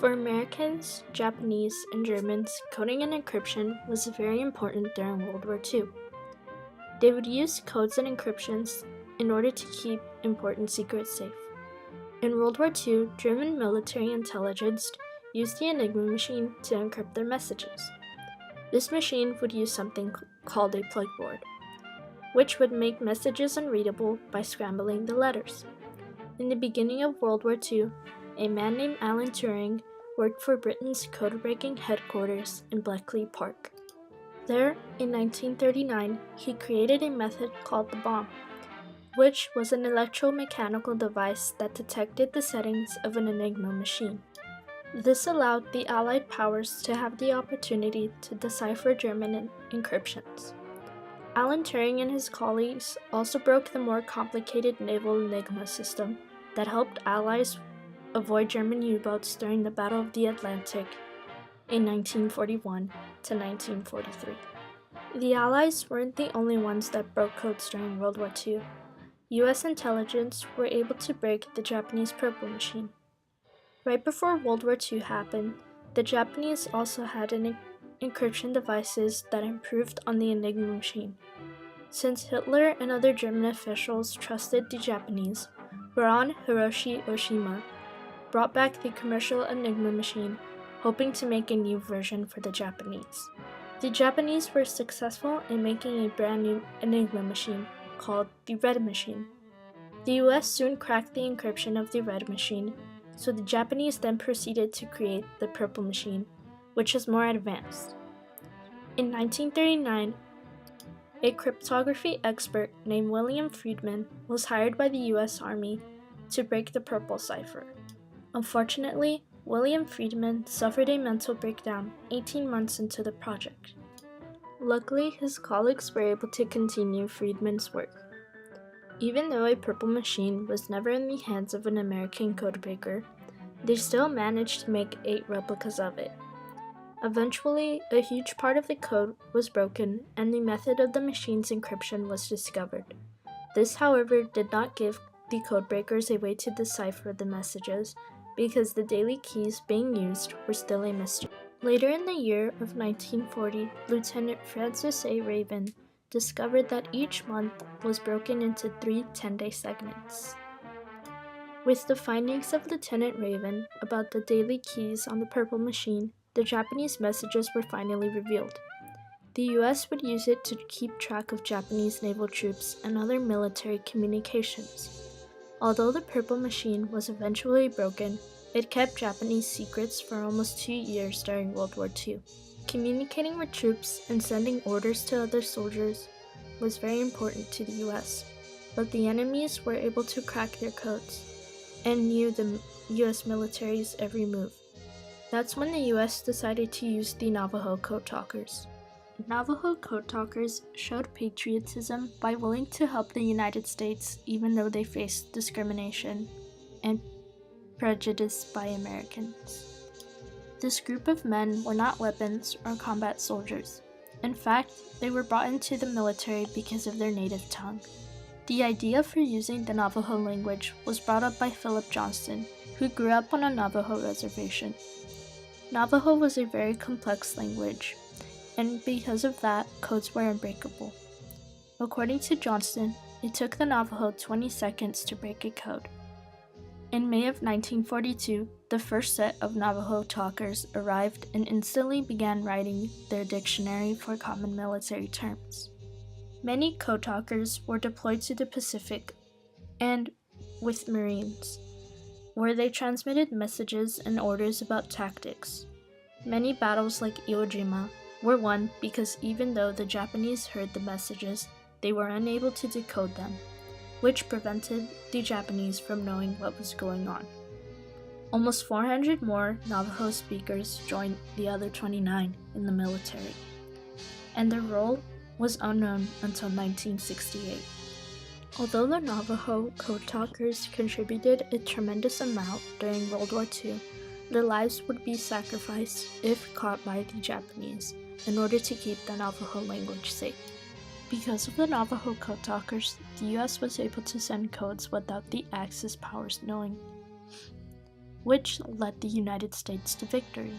For Americans, Japanese, and Germans, coding and encryption was very important during World War II. They would use codes and encryptions in order to keep important secrets safe. In World War II, German military intelligence used the Enigma machine to encrypt their messages. This machine would use something called a plug board, which would make messages unreadable by scrambling the letters. In the beginning of World War II, a man named Alan Turing worked for Britain's code-breaking headquarters in Bletchley Park. There, in 1939, he created a method called the bomb, which was an electromechanical device that detected the settings of an Enigma machine. This allowed the Allied powers to have the opportunity to decipher German encryptions. Alan Turing and his colleagues also broke the more complicated naval Enigma system that helped Allies avoid German U-boats during the Battle of the Atlantic in 1941 to 1943. The Allies weren't the only ones that broke codes during World War II. U.S. intelligence were able to break the Japanese purple machine. Right before World War II happened, the Japanese also had encryption devices that improved on the Enigma machine. Since Hitler and other German officials trusted the Japanese, Baron Hiroshi Oshima brought back the commercial Enigma machine, hoping to make a new version for the Japanese. The Japanese were successful in making a brand new Enigma machine called the Red Machine. The US soon cracked the encryption of the Red Machine, so the Japanese then proceeded to create the Purple Machine, which is more advanced. In 1939, a cryptography expert named William Friedman was hired by the US Army to break the Purple cipher. Unfortunately, William Friedman suffered a mental breakdown 18 months into the project. Luckily, his colleagues were able to continue Friedman's work. Even though a purple machine was never in the hands of an American codebreaker, they still managed to make 8 replicas of it. Eventually, a huge part of the code was broken and the method of the machine's encryption was discovered. This, however, did not give the codebreakers a way to decipher the messages because the daily keys being used were still a mystery. Later in the year of 1940, Lieutenant Francis A. Raven discovered that each month was broken into 3 10-day segments. With the findings of Lieutenant Raven about the daily keys on the purple machine, the Japanese messages were finally revealed. The US would use it to keep track of Japanese naval troops and other military communications. Although the purple machine was eventually broken, it kept Japanese secrets for almost 2 years during World War II. Communicating with troops and sending orders to other soldiers was very important to the US, but the enemies were able to crack their codes and knew the US military's every move. That's when the US decided to use the Navajo code talkers. Navajo code talkers showed patriotism by willing to help the United States even though they faced discrimination and prejudice by Americans. This group of men were not weapons or combat soldiers. In fact, they were brought into the military because of their native tongue. The idea for using the Navajo language was brought up by Philip Johnston, who grew up on a Navajo reservation. Navajo was a very complex language, and because of that, codes were unbreakable. According to Johnston, it took the Navajo 20 seconds to break a code. In May of 1942, the first set of Navajo talkers arrived and instantly began writing their dictionary for common military terms. Many code talkers were deployed to the Pacific and with Marines, where they transmitted messages and orders about tactics. Many battles like Iwo Jima were won because even though the Japanese heard the messages, they were unable to decode them, which prevented the Japanese from knowing what was going on. Almost 400 more Navajo speakers joined the other 29 in the military, and their role was unknown until 1968. Although the Navajo code talkers contributed a tremendous amount during World War II, their lives would be sacrificed if caught by the Japanese in order to keep the Navajo language safe. Because of the Navajo code talkers, the US was able to send codes without the Axis powers knowing. which led the United States to victory.